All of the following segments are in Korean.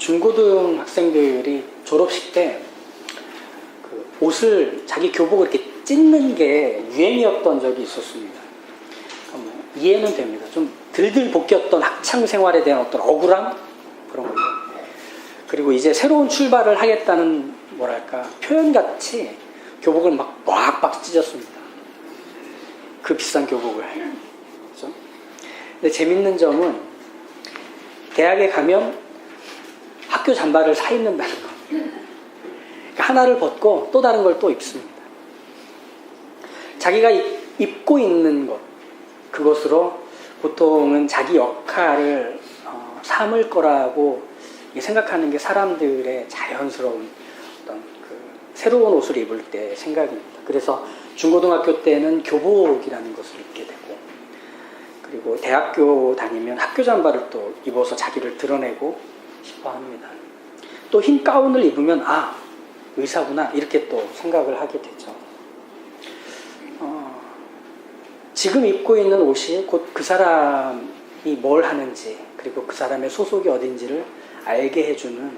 중고등 학생들이 졸업식 때 그 옷을 자기 교복을 이렇게 찢는 게 유행이었던 적이 있었습니다. 이해는 됩니다. 좀 들들 볶였던 학창 생활에 대한 어떤 억울함 그런 거죠. 그리고 이제 새로운 출발을 하겠다는 뭐랄까 표현같이 교복을 막 빡빡 찢었습니다. 그 비싼 교복을. 그렇죠? 근데 재밌는 점은 대학에 가면 학교 잠바를 사 입는다는 거. 그러니까 하나를 벗고 또 다른 걸 또 입습니다. 자기가 입고 있는 것, 그것으로 보통은 자기 역할을 삼을 거라고 생각하는 게 사람들의 자연스러운 어떤 그 새로운 옷을 입을 때 생각입니다. 그래서 중고등학교 때는 교복이라는 것을 입게 되고, 그리고 대학교 다니면 학교 잠바를 또 입어서 자기를 드러내고 싶어 합니다. 또 흰 가운을 입으면 의사구나 이렇게 또 생각을 하게 되죠. 지금 입고 있는 옷이 곧 그 사람이 뭘 하는지, 그리고 그 사람의 소속이 어딘지를 알게 해주는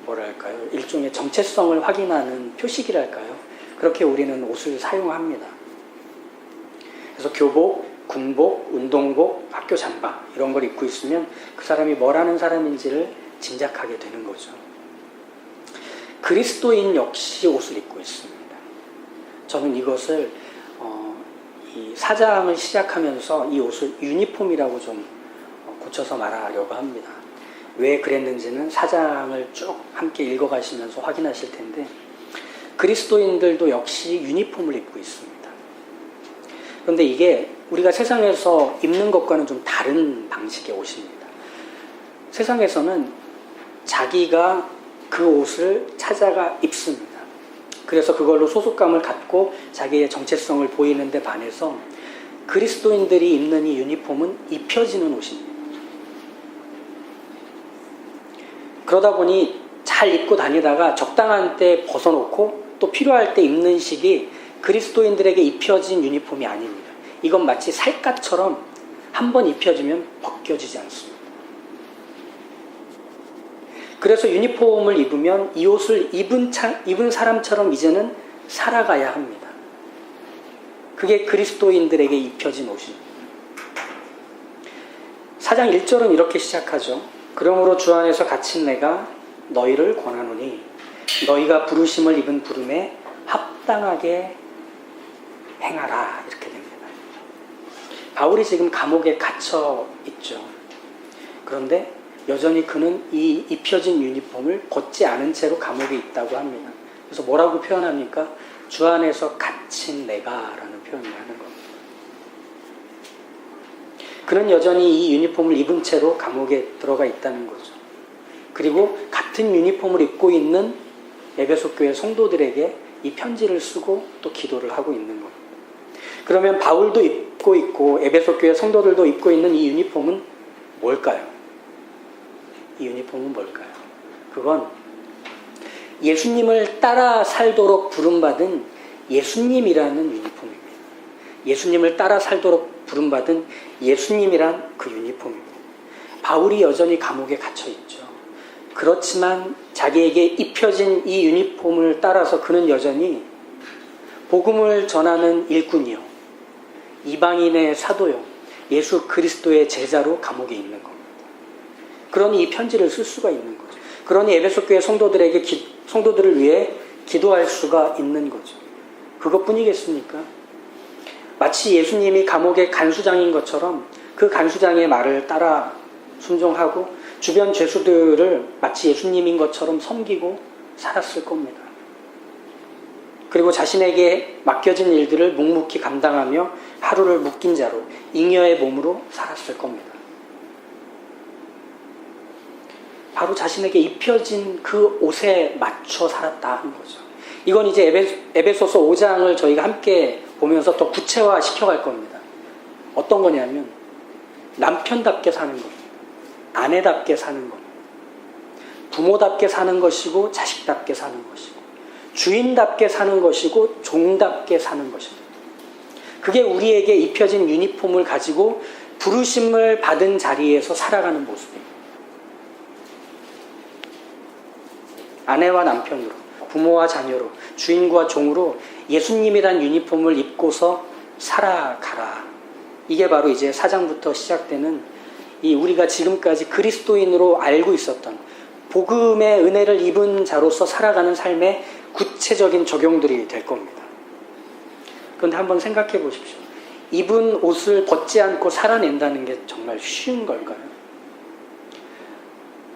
뭐랄까요, 일종의 정체성을 확인하는 표식이랄까요. 그렇게 우리는 옷을 사용합니다. 그래서 교복, 군복, 운동복, 학교 잠바 이런 걸 입고 있으면 그 사람이 뭘 하는 사람인지를 짐작하게 되는 거죠. 그리스도인 역시 옷을 입고 있습니다. 저는 이것을 이 4장을 시작하면서 이 옷을 유니폼이라고 좀 고쳐서 말하려고 합니다. 왜 그랬는지는 4장을 쭉 함께 읽어가시면서 확인하실 텐데, 그리스도인들도 역시 유니폼을 입고 있습니다. 그런데 이게 우리가 세상에서 입는 것과는 좀 다른 방식의 옷입니다. 세상에서는 자기가 그 옷을 찾아가 입습니다. 그래서 그걸로 소속감을 갖고 자기의 정체성을 보이는 데 반해서 그리스도인들이 입는 이 유니폼은 입혀지는 옷입니다. 그러다 보니 잘 입고 다니다가 적당한 때 벗어놓고 또 필요할 때 입는 식이 그리스도인들에게 입혀진 유니폼이 아닙니다. 이건 마치 살갗처럼 한번 입혀지면 벗겨지지 않습니다. 그래서 유니폼을 입으면 이 옷을 입은 사람처럼 이제는 살아가야 합니다. 그게 그리스도인들에게 입혀진 옷입니다. 4장 1절은 이렇게 시작하죠. 그러므로 주 안에서 갇힌 내가 너희를 권하노니 너희가 부르심을 입은 부름에 합당하게 행하라. 이렇게 됩니다. 바울이 지금 감옥에 갇혀 있죠. 그런데 여전히 그는 이 입혀진 유니폼을 벗지 않은 채로 감옥에 있다고 합니다. 그래서 뭐라고 표현합니까? 주 안에서 갇힌 내가라는 표현을 하는 겁니다. 그는 여전히 이 유니폼을 입은 채로 감옥에 들어가 있다는 거죠. 그리고 같은 유니폼을 입고 있는 에베소 교회 성도들에게 이 편지를 쓰고 또 기도를 하고 있는 겁니다. 그러면 바울도 입고 있고 에베소 교회 성도들도 입고 있는 이 유니폼은 뭘까요? 이 유니폼은 뭘까요? 그건 예수님을 따라 살도록 부름받은 예수님이라는 유니폼입니다. 예수님을 따라 살도록 부름받은 예수님이란 그 유니폼입니다. 바울이 여전히 감옥에 갇혀 있죠. 그렇지만 자기에게 입혀진 이 유니폼을 따라서 그는 여전히 복음을 전하는 일꾼이요, 이방인의 사도요, 예수 그리스도의 제자로 감옥에 있는 겁니다. 그러니 이 편지를 쓸 수가 있는 거죠. 그러니 에베소 교회 성도들을 위해 기도할 수가 있는 거죠. 그것뿐이겠습니까? 마치 예수님이 감옥의 간수장인 것처럼 그 간수장의 말을 따라 순종하고 주변 죄수들을 마치 예수님인 것처럼 섬기고 살았을 겁니다. 그리고 자신에게 맡겨진 일들을 묵묵히 감당하며 하루를 묶인 자로 잉여의 몸으로 살았을 겁니다. 바로 자신에게 입혀진 그 옷에 맞춰 살았다 하는 거죠. 이건 이제 에베소서 5장을 저희가 함께 보면서 더 구체화 시켜갈 겁니다. 어떤 거냐면 남편답게 사는 겁니다. 아내답게 사는 겁니다. 부모답게 사는 것이고 자식답게 사는 것이고 주인답게 사는 것이고 종답게 사는 것입니다. 그게 우리에게 입혀진 유니폼을 가지고 부르심을 받은 자리에서 살아가는 모습입니다. 아내와 남편으로, 부모와 자녀로, 주인과 종으로 예수님이란 유니폼을 입고서 살아가라. 이게 바로 이제 4장부터 시작되는 이 우리가 지금까지 그리스도인으로 알고 있었던 복음의 은혜를 입은 자로서 살아가는 삶의 구체적인 적용들이 될 겁니다. 그런데 한번 생각해 보십시오. 입은 옷을 벗지 않고 살아낸다는 게 정말 쉬운 걸까요?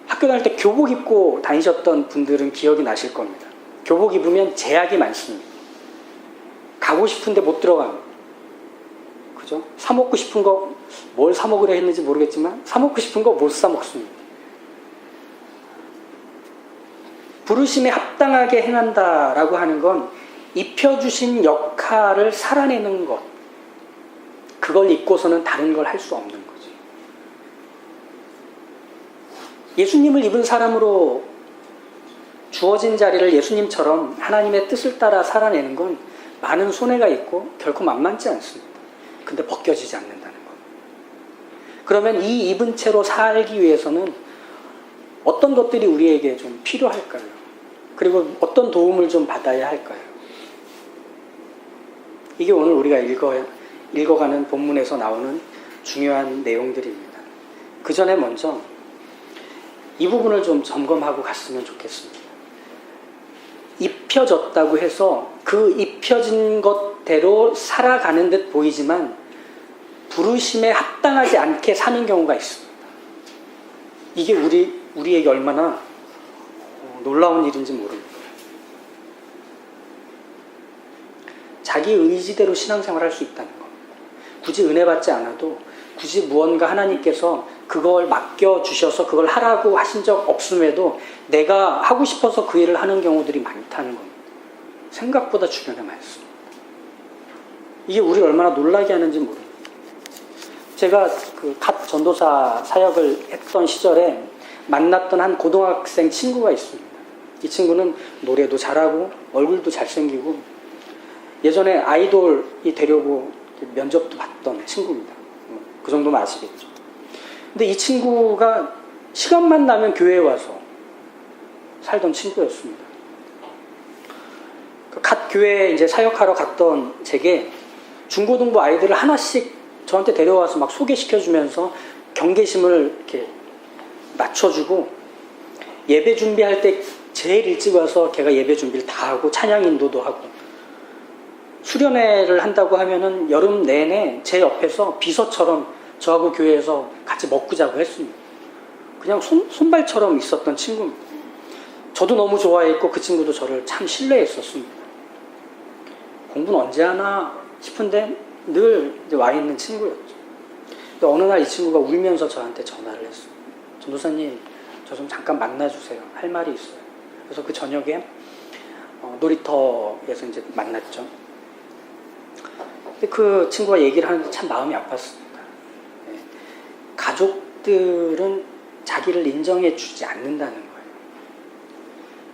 학교 다닐 때 교복 입고 다니셨던 분들은 기억이 나실 겁니다. 교복 입으면 제약이 많습니다. 가고 싶은데 못 들어갑니다. 그죠? 사 먹고 싶은 거, 뭘 사 먹으려 했는지 모르겠지만 사 먹고 싶은 거 못 사 먹습니다. 부르심에 합당하게 행한다라고 하는 건 입혀주신 역할을 살아내는 것, 그걸 입고서는 다른 걸 할 수 없는 거죠. 예수님을 입은 사람으로 주어진 자리를 예수님처럼 하나님의 뜻을 따라 살아내는 건 많은 손해가 있고 결코 만만치 않습니다. 근데 벗겨지지 않는다는 것. 그러면 이 입은 채로 살기 위해서는 어떤 것들이 우리에게 좀 필요할까요? 그리고 어떤 도움을 좀 받아야 할까요? 이게 오늘 우리가 읽어가는 본문에서 나오는 중요한 내용들입니다. 그 전에 먼저 이 부분을 좀 점검하고 갔으면 좋겠습니다. 입혀졌다고 해서 그 입혀진 것대로 살아가는 듯 보이지만 부르심에 합당하지 않게 사는 경우가 있습니다. 이게 우리에게 얼마나 놀라운 일인지 모릅니다. 자기 의지대로 신앙생활을 할 수 있다는 것. 굳이 은혜 받지 않아도 굳이 무언가 하나님께서 그걸 맡겨주셔서 그걸 하라고 하신 적 없음에도 내가 하고 싶어서 그 일을 하는 경우들이 많다는 겁니다. 생각보다 주변에 많습니다. 이게 우리를 얼마나 놀라게 하는지 모릅니다. 제가 갓 전도사 사역을 했던 시절에 만났던 한 고등학생 친구가 있습니다. 이 친구는 노래도 잘하고 얼굴도 잘생기고 예전에 아이돌이 되려고 면접도 봤던 친구입니다. 그 정도면 아시겠죠. 근데 이 친구가 시간만 나면 교회에 와서 살던 친구였습니다. 갓 교회에 이제 사역하러 갔던 제게 중고등부 아이들을 하나씩 저한테 데려와서 막 소개시켜주면서 경계심을 이렇게 맞춰주고 예배 준비할 때 제일 일찍 와서 걔가 예배 준비를 다 하고 찬양 인도도 하고 수련회를 한다고 하면은 여름 내내 제 옆에서 비서처럼 저하고 교회에서 같이 먹고 자고 했습니다. 그냥 손발처럼 있었던 친구입니다. 저도 너무 좋아했고 그 친구도 저를 참 신뢰했었습니다. 공부는 언제 하나 싶은데 늘 이제 와 있는 친구였죠. 근데 어느 날 이 친구가 울면서 저한테 전화를 했어요. 전도사님, 저 좀 잠깐 만나주세요. 할 말이 있어요. 그래서 그 저녁에 놀이터에서 이제 만났죠. 근데 그 친구가 얘기를 하는데 참 마음이 아팠습니다. 네. 가족들은 자기를 인정해 주지 않는다는 거예요.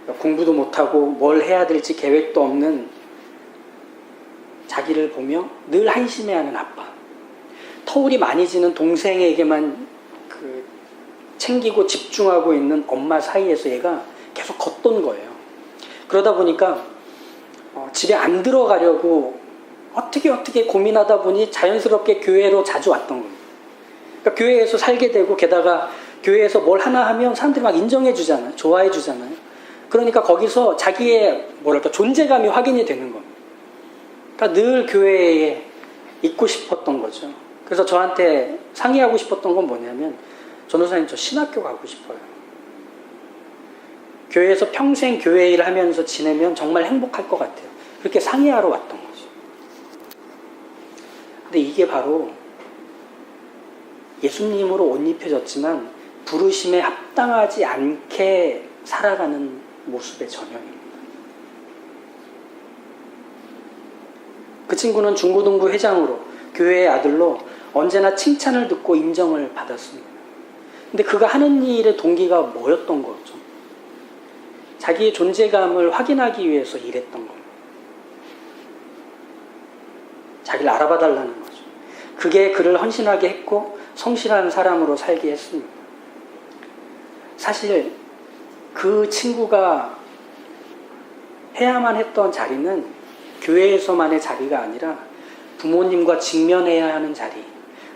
그러니까 공부도 못하고 뭘 해야 될지 계획도 없는 자기를 보며 늘 한심해하는 아빠. 터울이 많이 지는 동생에게만 챙기고 집중하고 있는 엄마 사이에서 얘가 계속 걷던 거예요. 그러다 보니까 집에 안 들어가려고 어떻게 고민하다 보니 자연스럽게 교회로 자주 왔던 겁니다. 그러니까 교회에서 살게 되고 게다가 교회에서 뭘 하나 하면 사람들이 막 인정해 주잖아요. 좋아해 주잖아요. 그러니까 거기서 자기의 존재감이 확인이 되는 겁니다. 그러니까 늘 교회에 있고 싶었던 거죠. 그래서 저한테 상의하고 싶었던 건 뭐냐면 전도사님 저 신학교 가고 싶어요. 교회에서 평생 교회 일을 하면서 지내면 정말 행복할 것 같아요. 그렇게 상의하러 왔던 거죠. 근데 이게 바로 예수님으로 옷 입혀졌지만 부르심에 합당하지 않게 살아가는 모습의 전형입니다. 그 친구는 중고등부 회장으로 교회의 아들로 언제나 칭찬을 듣고 인정을 받았습니다. 근데 그가 하는 일의 동기가 뭐였던 거죠? 자기의 존재감을 확인하기 위해서 일했던 겁니다. 자기를 알아봐 달라는 거죠. 그게 그를 헌신하게 했고 성실한 사람으로 살게 했습니다. 사실 그 친구가 해야만 했던 자리는 교회에서만의 자리가 아니라 부모님과 직면해야 하는 자리,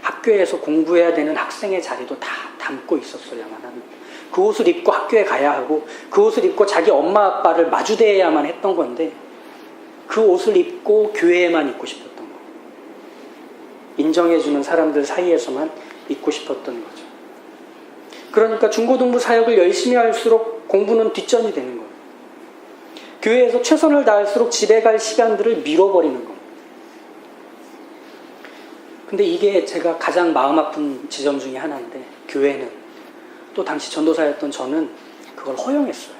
학교에서 공부해야 되는 학생의 자리도 다 담고 있었어야만 하는, 그 옷을 입고 학교에 가야 하고 그 옷을 입고 자기 엄마 아빠를 마주대야만 했던 건데, 그 옷을 입고 교회에만 있고 싶었던 거, 인정해주는 사람들 사이에서만 있고 싶었던 거죠. 그러니까 중고등부 사역을 열심히 할수록 공부는 뒷전이 되는 거예요. 교회에서 최선을 다할수록 집에 갈 시간들을 밀어버리는 겁니다. 근데 이게 제가 가장 마음 아픈 지점 중에 하나인데, 교회는, 또 당시 전도사였던 저는 그걸 허용했어요.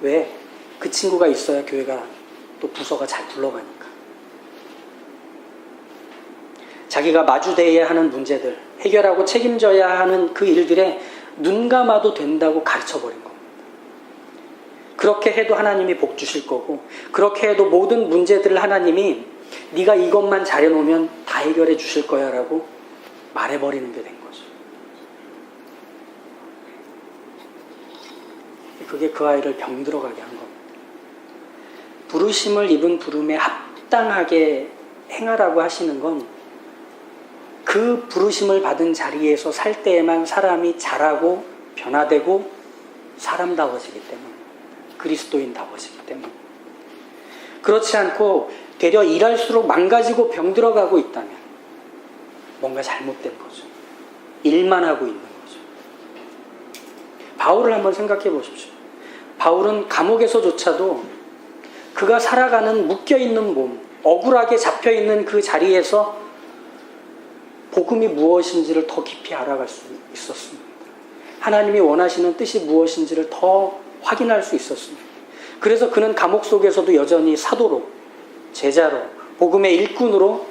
왜? 그 친구가 있어야 교회가 또 부서가 잘 굴러가니까. 자기가 마주대해야 하는 문제들, 해결하고 책임져야 하는 그 일들에 눈 감아도 된다고 가르쳐버린 겁니다. 그렇게 해도 하나님이 복 주실 거고, 그렇게 해도 모든 문제들을 하나님이 네가 이것만 잘해놓으면 다 해결해 주실 거야 라고 말해버리는 게 된 거죠. 그게 그 아이를 병들어가게 한 겁니다. 부르심을 입은 부름에 합당하게 행하라고 하시는 건 그 부르심을 받은 자리에서 살 때에만 사람이 자라고 변화되고 사람다워지기 때문에, 그리스도인다워지기 때문에. 그렇지 않고 되려 일할수록 망가지고 병들어가고 있다면 뭔가 잘못된 거죠. 일만 하고 있는 거죠. 바울을 한번 생각해 보십시오. 바울은 감옥에서조차도 그가 살아가는 묶여있는 몸, 억울하게 잡혀있는 그 자리에서 복음이 무엇인지를 더 깊이 알아갈 수 있었습니다. 하나님이 원하시는 뜻이 무엇인지를 더 확인할 수 있었습니다. 그래서 그는 감옥 속에서도 여전히 사도로, 제자로, 복음의 일꾼으로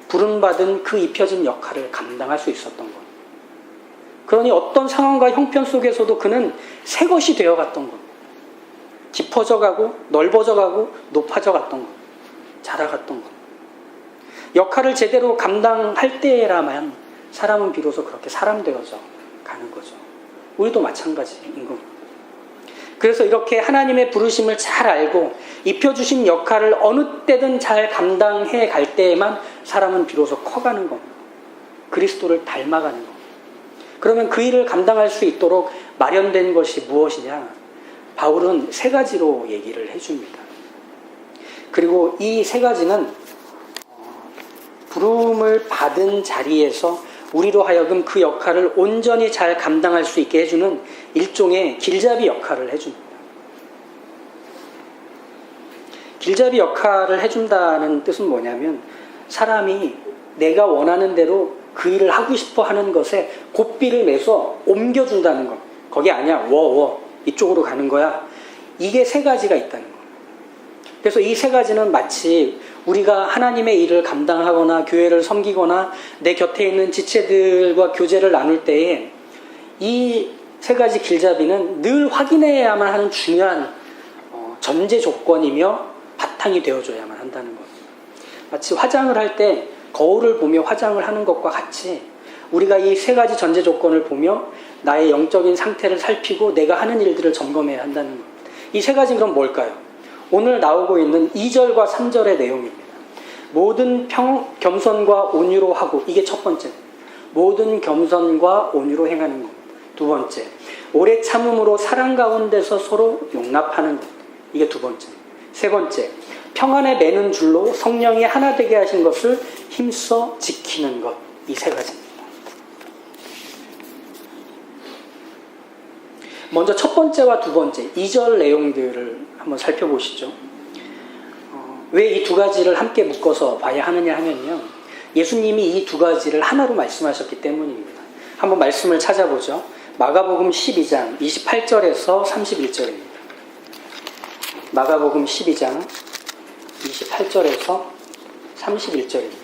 부름받은 그 입혀진 역할을 감당할 수 있었던 것. 그러니 어떤 상황과 형편 속에서도 그는 새 것이 되어갔던 것. 깊어져가고 넓어져가고 높아져갔던 것. 자라갔던 것. 역할을 제대로 감당할 때라만 사람은 비로소 그렇게 사람 되어져 가는 거죠. 우리도 마찬가지인 겁니다. 그래서 이렇게 하나님의 부르심을 잘 알고 입혀주신 역할을 어느 때든 잘 감당해 갈 때에만 사람은 비로소 커가는 겁니다. 그리스도를 닮아가는 겁니다. 그러면 그 일을 감당할 수 있도록 마련된 것이 무엇이냐? 바울은 세 가지로 얘기를 해줍니다. 그리고 이 세 가지는 부름을 받은 자리에서 우리로 하여금 그 역할을 온전히 잘 감당할 수 있게 해주는 일종의 길잡이 역할을 해줍니다. 길잡이 역할을 해준다는 뜻은 뭐냐면, 사람이 내가 원하는 대로 그 일을 하고 싶어 하는 것에 고삐를 매서 옮겨준다는 것. 거기 아니야, 이쪽으로 가는 거야. 이게 세 가지가 있다는 거예요. 그래서 이 세 가지는 마치 우리가 하나님의 일을 감당하거나 교회를 섬기거나 내 곁에 있는 지체들과 교제를 나눌 때에 이 세 가지 길잡이는 늘 확인해야만 하는 중요한 전제 조건이며 바탕이 되어줘야만 한다는 겁니다. 마치 화장을 할 때 거울을 보며 화장을 하는 것과 같이 우리가 이 세 가지 전제 조건을 보며 나의 영적인 상태를 살피고 내가 하는 일들을 점검해야 한다는 겁니다. 이 세 가지는 그럼 뭘까요? 오늘 나오고 있는 2절과 3절의 내용입니다. 모든 겸손과 온유로 하고, 이게 첫 번째입니다. 모든 겸손과 온유로 행하는 겁니다. 두 번째, 오래 참음으로 사랑 가운데서 서로 용납하는 것. 이게 두 번째입니다. 세 번째, 평안에 매는 줄로 성령이 하나 되게 하신 것을 힘써 지키는 것. 이 세 가지입니다. 먼저 첫 번째와 두 번째, 2절 내용들을 한번 살펴보시죠. 왜 이 두 가지를 함께 묶어서 봐야 하느냐 하면요, 예수님이 이 두 가지를 하나로 말씀하셨기 때문입니다. 한번 말씀을 찾아보죠. 마가복음 12장 28절에서 31절입니다. 마가복음 12장 28절에서 31절입니다.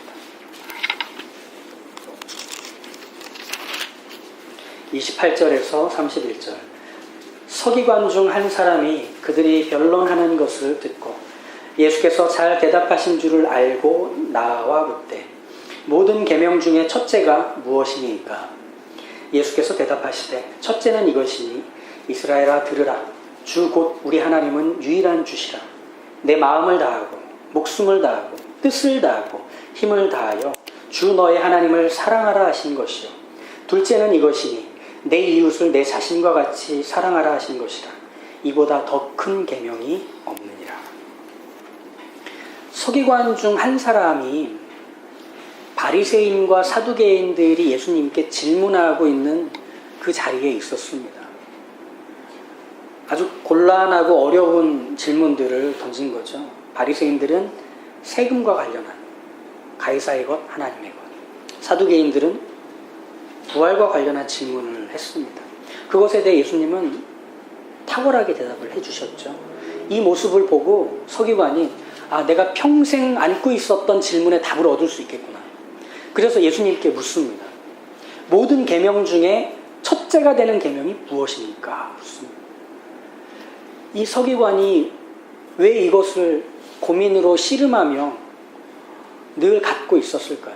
28절에서 31절. 서기관 중 한 사람이 그들이 변론하는 것을 듣고 예수께서 잘 대답하신 줄을 알고 나와 묻되, 모든 계명 중에 첫째가 무엇이니까? 예수께서 대답하시되, 첫째는 이것이니 이스라엘아 들으라. 주 곧 우리 하나님은 유일한 주시라. 내 마음을 다하고 목숨을 다하고 뜻을 다하고 힘을 다하여 주 너의 하나님을 사랑하라 하신 것이요. 둘째는 이것이니 내 이웃을 내 자신과 같이 사랑하라 하신 것이라. 이보다 더 큰 계명이 없느니라. 서기관 중 한 사람이 바리새인과 사두개인들이 예수님께 질문하고 있는 그 자리에 있었습니다. 아주 곤란하고 어려운 질문들을 던진 거죠. 바리새인들은 세금과 관련한 가이사의 것, 하나님의 것. 사두개인들은 부활과 관련한 질문을 했습니다. 그것에 대해 예수님은 탁월하게 대답을 해주셨죠. 이 모습을 보고 서기관이 내가 평생 안고 있었던 질문에 답을 얻을 수 있겠구나. 그래서 예수님께 묻습니다. 모든 계명 중에 첫째가 되는 계명이 무엇입니까? 묻습니다. 이 서기관이 왜 이것을 고민으로 씨름하며 늘 갖고 있었을까요?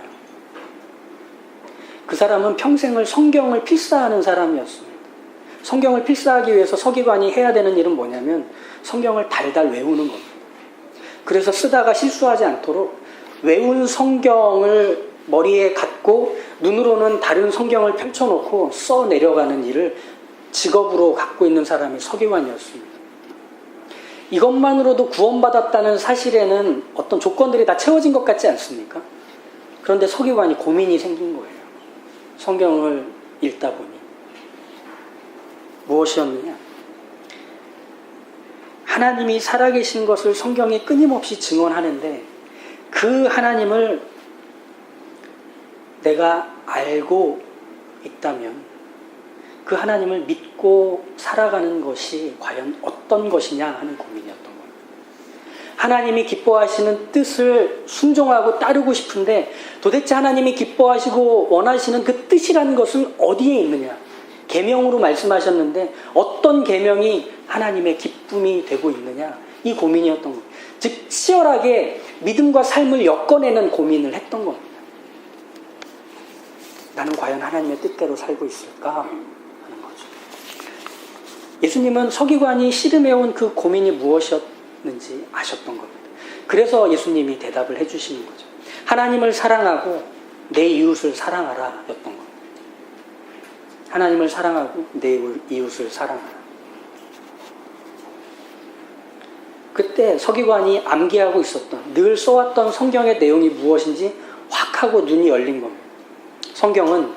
그 사람은 평생을 성경을 필사하는 사람이었습니다. 성경을 필사하기 위해서 서기관이 해야 되는 일은 뭐냐면 성경을 달달 외우는 겁니다. 그래서 쓰다가 실수하지 않도록 외운 성경을 머리에 갖고 눈으로는 다른 성경을 펼쳐놓고 써 내려가는 일을 직업으로 갖고 있는 사람이 서기관이었습니다. 이것만으로도 구원받았다는 사실에는 어떤 조건들이 다 채워진 것 같지 않습니까? 그런데 서기관이 고민이 생긴 거예요. 성경을 읽다 보니. 무엇이었느냐? 하나님이 살아계신 것을 성경이 끊임없이 증언하는데 그 하나님을 내가 알고 있다면 그 하나님을 믿고 살아가는 것이 과연 어떤 것이냐 하는 고민이었던 거예요. 하나님이 기뻐하시는 뜻을 순종하고 따르고 싶은데 도대체 하나님이 기뻐하시고 원하시는 그 뜻이라는 것은 어디에 있느냐? 계명으로 말씀하셨는데 어떤 계명이 하나님의 기쁨이 되고 있느냐? 이 고민이었던 거예요. 즉 치열하게 믿음과 삶을 엮어내는 고민을 했던 겁니다. 나는 과연 하나님의 뜻대로 살고 있을까? 하는 거죠. 예수님은 서기관이 씨름해온 그 고민이 무엇이었는지 아셨던 겁니다. 그래서 예수님이 대답을 해주시는 거죠. 하나님을 사랑하고 내 이웃을 사랑하라 였던 겁니다. 하나님을 사랑하고 내 이웃을 사랑하라. 그때 서기관이 암기하고 있었던 늘 써왔던 성경의 내용이 무엇인지 확 하고 눈이 열린 겁니다. 성경은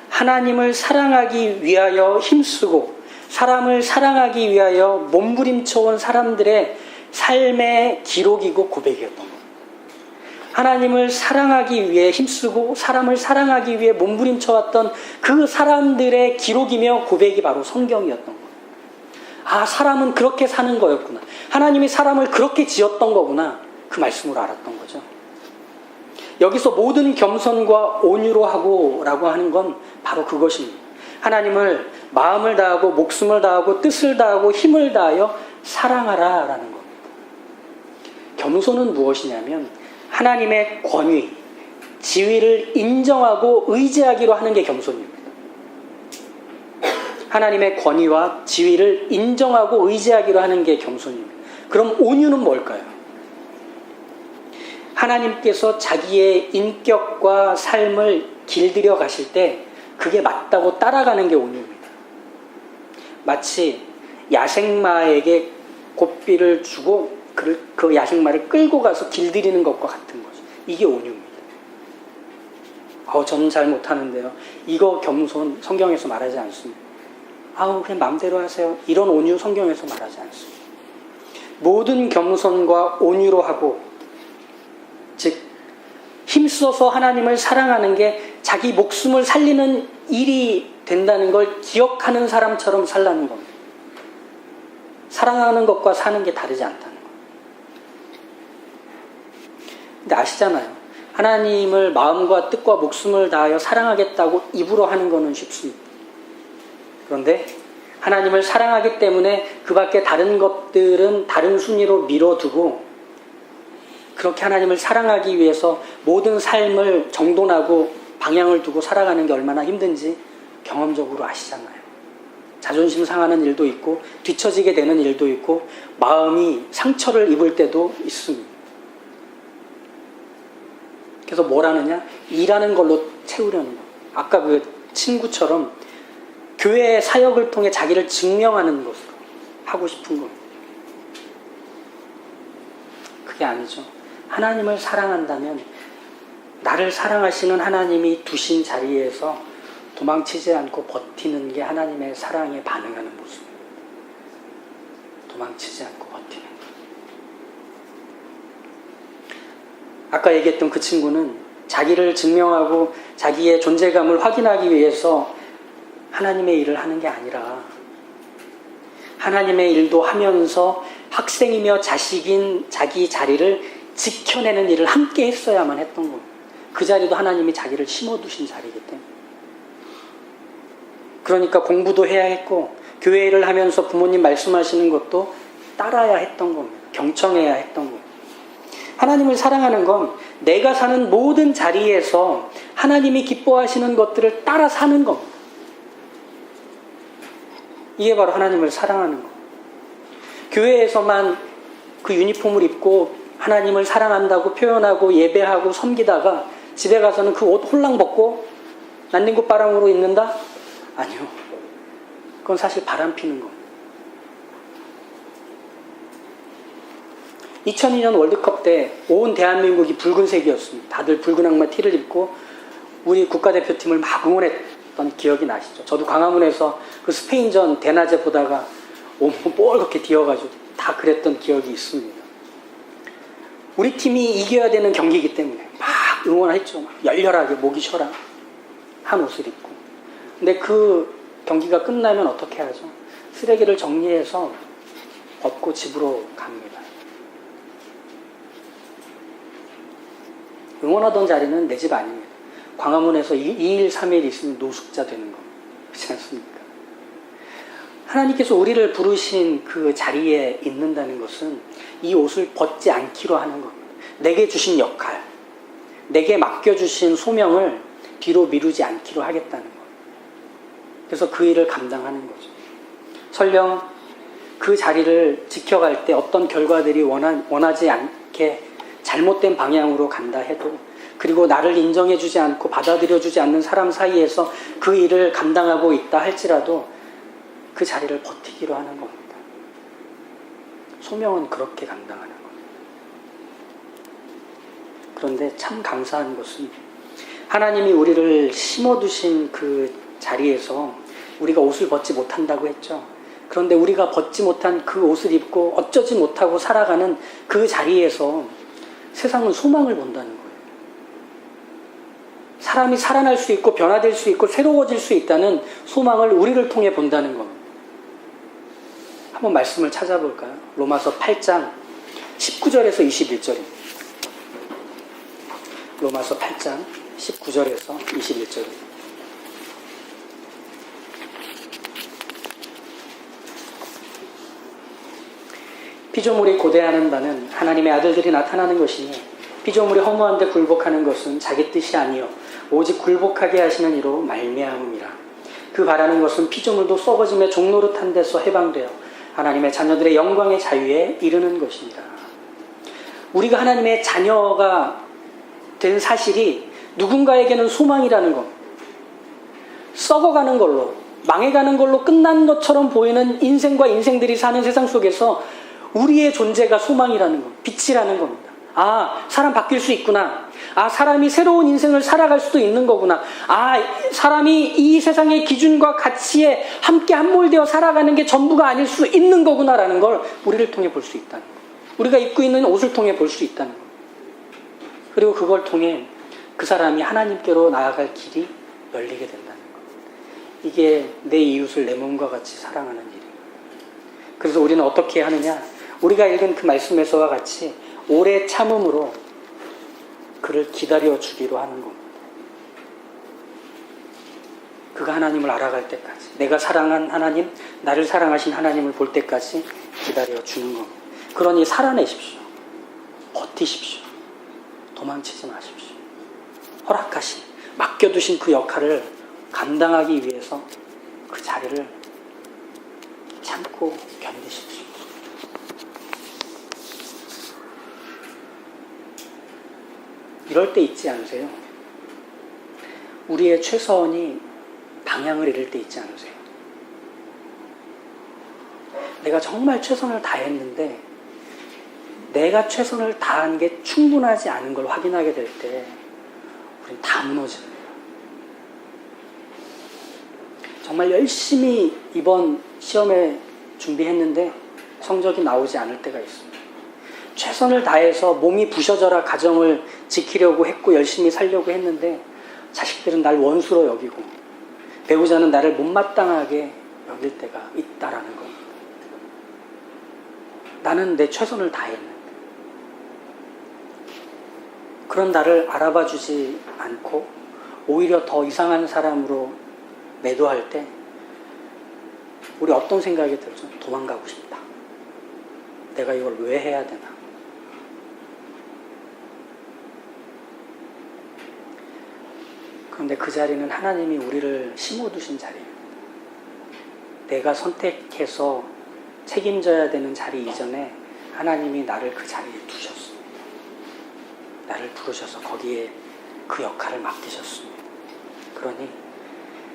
하나님을 사랑하기 위하여 힘쓰고 사람을 사랑하기 위하여 몸부림쳐온 사람들의 삶의 기록이고 고백이었던 겁니다. 하나님을 사랑하기 위해 힘쓰고 사람을 사랑하기 위해 몸부림쳐왔던 그 사람들의 기록이며 고백이 바로 성경이었던 거예요. 사람은 그렇게 사는 거였구나. 하나님이 사람을 그렇게 지었던 거구나. 그 말씀으로 알았던 거죠. 여기서 모든 겸손과 온유로 하고 라고 하는 건 바로 그것입니다. 하나님을 마음을 다하고 목숨을 다하고 뜻을 다하고 힘을 다하여 사랑하라 라는 겁니다. 겸손은 무엇이냐면 하나님의 권위, 지위를 인정하고 의지하기로 하는 게 겸손입니다. 하나님의 권위와 지위를 인정하고 의지하기로 하는 게 겸손입니다. 그럼 온유는 뭘까요? 하나님께서 자기의 인격과 삶을 길들여 가실 때 그게 맞다고 따라가는 게 온유입니다. 마치 야생마에게 고삐를 주고 그 야생마를 끌고 가서 길들이는 것과 같은 거죠. 이게 온유입니다. 저는 잘 못하는데요. 이거 겸손 성경에서 말하지 않습니다. 그냥 마음대로 하세요. 이런 온유 성경에서 말하지 않습니다. 모든 겸손과 온유로 하고 즉 힘써서 하나님을 사랑하는 게 자기 목숨을 살리는 일이 된다는 걸 기억하는 사람처럼 살라는 겁니다. 사랑하는 것과 사는 게 다르지 않다는 거예요. 근데 아시잖아요. 하나님을 마음과 뜻과 목숨을 다하여 사랑하겠다고 입으로 하는 거는 쉽습니다. 그런데 하나님을 사랑하기 때문에 그 밖에 다른 것들은 다른 순위로 밀어두고 그렇게 하나님을 사랑하기 위해서 모든 삶을 정돈하고 방향을 두고 살아가는 게 얼마나 힘든지 경험적으로 아시잖아요. 자존심 상하는 일도 있고 뒤처지게 되는 일도 있고 마음이 상처를 입을 때도 있습니다. 그래서 뭘 하느냐? 일하는 걸로 채우려는 거. 아까 그 친구처럼 교회의 사역을 통해 자기를 증명하는 것으로 하고 싶은 겁니다. 그게 아니죠. 하나님을 사랑한다면 나를 사랑하시는 하나님이 두신 자리에서 도망치지 않고 버티는 게 하나님의 사랑에 반응하는 모습입니다. 도망치지 않고 버티는 것. 아까 얘기했던 그 친구는 자기를 증명하고 자기의 존재감을 확인하기 위해서 하나님의 일을 하는 게 아니라 하나님의 일도 하면서 학생이며 자식인 자기 자리를 지켜내는 일을 함께 했어야만 했던 겁니다. 그 자리도 하나님이 자기를 심어두신 자리이기 때문에. 그러니까 공부도 해야 했고 교회 일을 하면서 부모님 말씀하시는 것도 따라야 했던 겁니다. 경청해야 했던 겁니다. 하나님을 사랑하는 건 내가 사는 모든 자리에서 하나님이 기뻐하시는 것들을 따라 사는 겁니다. 이게 바로 하나님을 사랑하는 것. 교회에서만 그 유니폼을 입고 하나님을 사랑한다고 표현하고 예배하고 섬기다가 집에 가서는 그 옷 홀랑 벗고 난닝구 바람으로 입는다? 아니요. 그건 사실 바람 피는 겁니다. 2002년 월드컵 때 온 대한민국이 붉은색이었습니다. 다들 붉은 악마 티를 입고 우리 국가대표팀을 막 응원했던 기억이 나시죠? 저도 광화문에서 그 스페인전 대낮에 보다가 온몸 뻘겋게 뒤어가지고 다 그랬던 기억이 있습니다. 우리 팀이 이겨야 되는 경기이기 때문에 막 응원했죠. 막 열렬하게 목이 쉬어라 한 옷을 입고. 근데 그 경기가 끝나면 어떻게 하죠? 쓰레기를 정리해서 벗고 집으로 갑니다. 응원하던 자리는 내 집 아닙니다. 광화문에서 2일, 3일 있으면 노숙자 되는 겁니다. 그렇지 않습니까? 하나님께서 우리를 부르신 그 자리에 있는다는 것은 이 옷을 벗지 않기로 하는 겁니다. 내게 주신 역할, 내게 맡겨주신 소명을 뒤로 미루지 않기로 하겠다는 거예요. 그래서 그 일을 감당하는 거죠. 설령 그 자리를 지켜갈 때 어떤 결과들이 원하지 않게 잘못된 방향으로 간다 해도, 그리고 나를 인정해주지 않고 받아들여주지 않는 사람 사이에서 그 일을 감당하고 있다 할지라도 그 자리를 버티기로 하는 겁니다. 소명은 그렇게 감당하는 겁니다. 그런데 참 감사한 것은 하나님이 우리를 심어두신 그 자리에서 우리가 옷을 벗지 못한다고 했죠. 그런데 우리가 벗지 못한 그 옷을 입고 어쩌지 못하고 살아가는 그 자리에서 세상은 소망을 본다는 거예요. 사람이 살아날 수 있고 변화될 수 있고 새로워질 수 있다는 소망을 우리를 통해 본다는 겁니다. 한번 말씀을 찾아볼까요? 로마서 8장 19절에서 21절입니다. 로마서 8장 19절에서 21절입니다. 피조물이 고대하는 바는 하나님의 아들들이 나타나는 것이니 피조물이 허무한데 굴복하는 것은 자기 뜻이 아니요 오직 굴복하게 하시는 이로 말미암음이라. 그 바라는 것은 피조물도 썩어짐의 종노릇한 데서 해방되어 하나님의 자녀들의 영광의 자유에 이르는 것입니다. 우리가 하나님의 자녀가 된 사실이 누군가에게는 소망이라는 것, 썩어가는 걸로 망해가는 걸로 끝난 것처럼 보이는 인생과 인생들이 사는 세상 속에서 우리의 존재가 소망이라는 것, 빛이라는 겁니다. 아, 사람 바뀔 수 있구나. 아, 사람이 새로운 인생을 살아갈 수도 있는 거구나. 아, 사람이 이 세상의 기준과 가치에 함께 함몰되어 살아가는 게 전부가 아닐 수 있는 거구나라는 걸 우리를 통해 볼 수 있다는 것. 우리가 입고 있는 옷을 통해 볼 수 있다는 것. 그리고 그걸 통해 그 사람이 하나님께로 나아갈 길이 열리게 된다는 것. 이게 내 이웃을 내 몸과 같이 사랑하는 일입니다. 그래서 우리는 어떻게 하느냐? 우리가 읽은 그 말씀에서와 같이 오래 참음으로 그를 기다려 주기로 하는 겁니다. 그가 하나님을 알아갈 때까지, 내가 사랑한 하나님, 나를 사랑하신 하나님을 볼 때까지 기다려 주는 겁니다. 그러니 살아내십시오. 버티십시오. 도망치지 마십시오. 허락하신, 맡겨두신 그 역할을 감당하기 위해서 그 자리를 참고 견디십시오. 이럴 때 있지 않으세요? 우리의 최선이 방향을 잃을 때 있지 않으세요? 내가 정말 최선을 다했는데 내가 최선을 다한 게 충분하지 않은 걸 확인하게 될 때 우린 다 무너집니다. 정말 열심히 이번 시험에 준비했는데 성적이 나오지 않을 때가 있습니다. 최선을 다해서 몸이 부셔져라 가정을 지키려고 했고 열심히 살려고 했는데 자식들은 날 원수로 여기고 배우자는 나를 못마땅하게 여길 때가 있다라는 겁니다. 나는 내 최선을 다했는데 그런 나를 알아봐 주지 않고 오히려 더 이상한 사람으로 매도할 때 우리 어떤 생각이 들죠? 도망가고 싶다. 내가 이걸 왜 해야 되나? 그런데 그 자리는 하나님이 우리를 심어두신 자리입니다. 내가 선택해서 책임져야 되는 자리 이전에 하나님이 나를 그 자리에 두셨습니다. 나를 부르셔서 거기에 그 역할을 맡기셨습니다. 그러니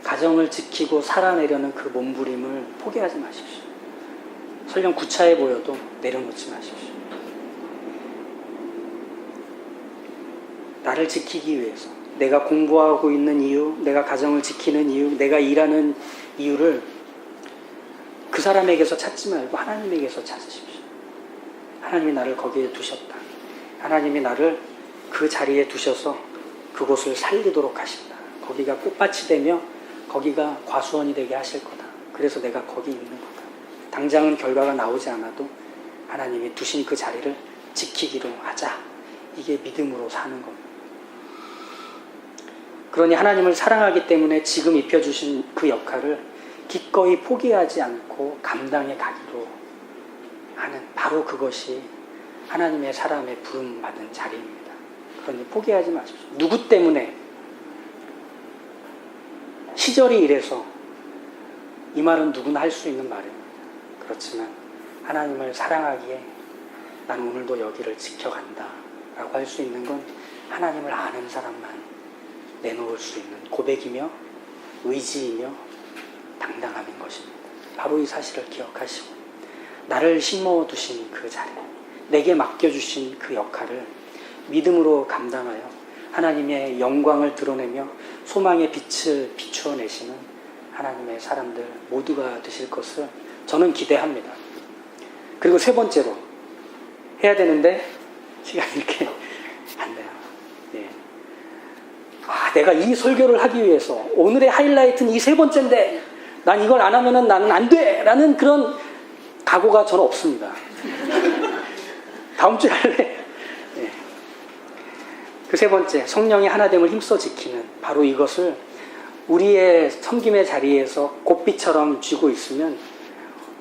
가정을 지키고 살아내려는 그 몸부림을 포기하지 마십시오. 설령 구차해 보여도 내려놓지 마십시오. 나를 지키기 위해서 내가 공부하고 있는 이유, 내가 가정을 지키는 이유, 내가 일하는 이유를 그 사람에게서 찾지 말고 하나님에게서 찾으십시오. 하나님이 나를 거기에 두셨다. 하나님이 나를 그 자리에 두셔서 그곳을 살리도록 하신다. 거기가 꽃밭이 되며 거기가 과수원이 되게 하실 거다. 그래서 내가 거기 있는 거다. 당장은 결과가 나오지 않아도 하나님이 두신 그 자리를 지키기로 하자. 이게 믿음으로 사는 겁니다. 그러니 하나님을 사랑하기 때문에 지금 입혀주신 그 역할을 기꺼이 포기하지 않고 감당해 가기로 하는 바로 그것이 하나님의 사람의 부름받은 자리입니다. 그러니 포기하지 마십시오. 누구 때문에? 시절이 이래서 이 말은 누구나 할 수 있는 말입니다. 그렇지만 하나님을 사랑하기에 난 오늘도 여기를 지켜간다 라고 할 수 있는 건 하나님을 아는 사람만 내놓을 수 있는 고백이며 의지이며 당당함인 것입니다. 바로 이 사실을 기억하시고 나를 심어두신 그 자리, 내게 맡겨주신 그 역할을 믿음으로 감당하여 하나님의 영광을 드러내며 소망의 빛을 비추어내시는 하나님의 사람들 모두가 되실 것을 저는 기대합니다. 그리고 세 번째로 해야 되는데 시간이 이렇게 안 돼요. 예. 내가 이 설교를 하기 위해서 오늘의 하이라이트는 이 세 번째인데 난 이걸 안 하면은 나는 안 돼! 라는 그런 각오가 저는 없습니다. 다음 주에 할래. 예. 그 세 번째, 성령의 하나됨을 힘써 지키는 바로 이것을 우리의 섬김의 자리에서 꽃빛처럼 쥐고 있으면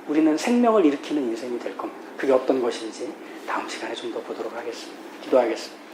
우리는 생명을 일으키는 인생이 될 겁니다. 그게 어떤 것인지 다음 시간에 좀 더 보도록 하겠습니다. 기도하겠습니다.